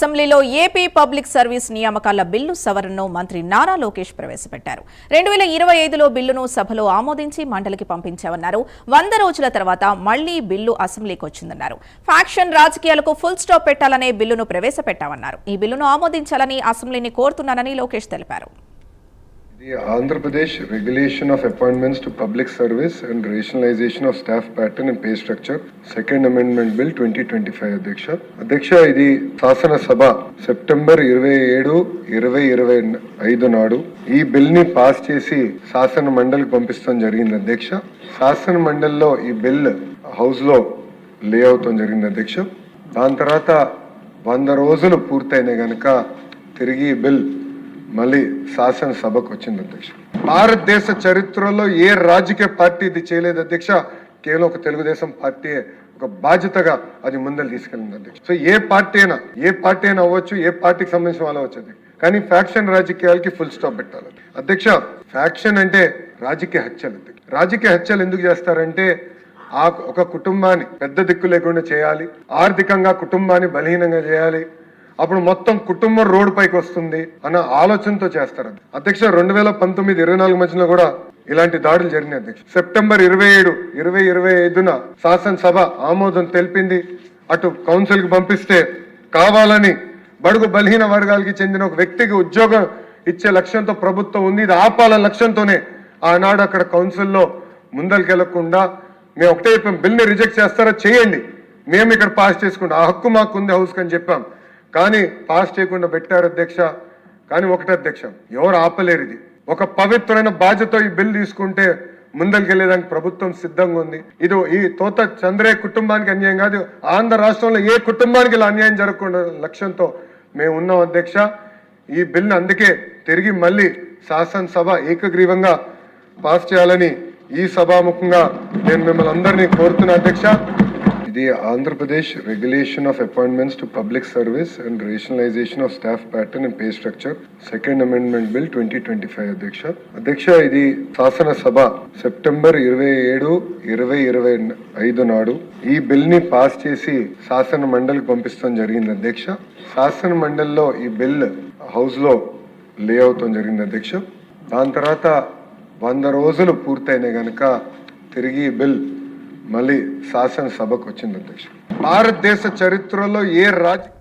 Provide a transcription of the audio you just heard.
అసెంబ్లీలో AP public service నియామకాల bill సవరణను మంత్రి నారా లోకేష్ ప్రవేశపెట్టారు. 2025లో బిల్లును సభలో ఆమోదించి మండలికి పంపించామన్నారు. 100 రోజుల తర్వాత మళ్లీ బిల్లు అసెంబ్లీకి వచ్చిందన్నారు. ఫ్యాక్షన్ రాజకీయాలకు ఫుల్ స్టాప్ పెట్టాలనే బిల్లును ప్రవేశపెట్టామన్నారు. ఈ బిల్లును ఆమోదించాలని అసెంబ్లీని కోరుతున్నానని లోకేష్ తెలిపారు. The Andhra Pradesh Regulation of Appointments to Public Service and Rationalization of Staff Pattern and Pay Structure, Second Amendment Bill 2025 అధ్యక్ష ఇది శాసన సభ సెప్టెంబర్ 27, 2025 నాడు ఈ బిల్ ని పాస్ చేసి శాసన మండలికి పంపిస్తాం జరిగింది అధ్యక్ష. శాసన మండలిలో ఈ బిల్ హౌస్ లో లే అవుతాం జరిగింది అధ్యక్ష. దాని తర్వాత 100 రోజులు పూర్తయినాయి గనక తిరిగి ఈ బిల్ మళ్ళీ శాసనసభకు వచ్చింది అధ్యక్ష. భారతదేశ చరిత్రలో ఏ రాజకీయ పార్టీ ఇది చేయలేదు అధ్యక్ష. కేవలం ఒక తెలుగుదేశం పార్టీ ఒక బాధ్యతగా అది ముందలు తీసుకెళ్ళింది అధ్యక్ష. సో ఏ పార్టీ అయినా అవ్వచ్చు, ఏ పార్టీకి సంబంధించిన వాళ్ళు అవ్వచ్చు, కానీ ఫ్యాక్షన్ రాజకీయాలకి ఫుల్ స్టాప్ పెట్టాలి అధ్యక్ష. ఫ్యాక్షన్ అంటే రాజకీయ హత్యలు. రాజకీయ హత్యలు ఎందుకు చేస్తారంటే ఆ ఒక కుటుంబాన్ని పెద్ద దిక్కు లేకుండా చేయాలి, ఆర్థికంగా కుటుంబాన్ని బలహీనంగా చేయాలి, అప్పుడు మొత్తం కుటుంబం రోడ్డు పైకి వస్తుంది అన్న ఆలోచనతో చేస్తారు అధ్యక్ష. 2019-24 మధ్యలో కూడా ఇలాంటి దాడులు జరిగినాయి అధ్యక్ష. సెప్టెంబర్ 27, 2025 శాసనసభ ఆమోదం తెలిపింది. అటు కౌన్సిల్ కి పంపిస్తే కావాలని బడుగు బలహీన వర్గాలకి చెందిన ఒక వ్యక్తికి ఉద్యోగం ఇచ్చే లక్ష్యంతో ప్రభుత్వం ఉంది. ఇది ఆపాల లక్ష్యంతోనే ఆనాడు అక్కడ కౌన్సిల్లో ముందరికెళ్లకుండా మేము ఒకటే చెప్పాం, బిల్ని రిజెక్ట్ చేస్తారా చేయండి, మేము ఇక్కడ పాస్ చేసుకుంటాం, ఆ హక్కు మాకు ఉంది హౌస్ అని చెప్పాం. కానీ పాస్ చేయకుండా పెట్టారు అధ్యక్ష. కానీ ఒకటే అధ్యక్ష, ఎవరు ఆపలేరు. ఇది ఒక పవిత్రమైన బాధ్యత. ఈ బిల్ తీసుకుంటే ముందరికెళ్లేదానికి ప్రభుత్వం సిద్ధంగా ఉంది. ఇది ఈ తోత చంద్రయ్య కుటుంబానికి అన్యాయం కాదు, ఆంధ్ర రాష్ట్రంలో ఏ కుటుంబానికి ఇలా అన్యాయం జరగకుండా లక్ష్యంతో మేము ఉన్నాం అధ్యక్ష. ఈ బిల్ని అందుకే తిరిగి మళ్ళీ శాసనసభ ఏకగ్రీవంగా పాస్ చేయాలని ఈ సభాముఖంగా నేను మిమ్మల్ని అందరినీ కోరుతున్నా అధ్యక్ష. ఇది Andhra Pradesh regulation of appointments to public service and rationalisation of staff pattern and pay structure, second amendment bill 2025 అధ్యక్ష. ఇది శాసన సభ సెప్టెంబర్ 27, 2025 నాడు ఈ బిల్ ని పాస్ చేసి శాసన మండలికి పంపిస్తాం జరిగింది అధ్యక్ష. శాసన మండలిలో ఈ బిల్ హౌస్ లో లే అవుతాం జరిగింది అధ్యక్ష. దాని తర్వాత 100 రోజులు పూర్తయినాయి గనక తిరిగి ఈ బిల్ మళ్ళీ శాసనసభకు వచ్చింది అధ్యక్ష. భారతదేశ చరిత్రలో ఏ రాజకీయ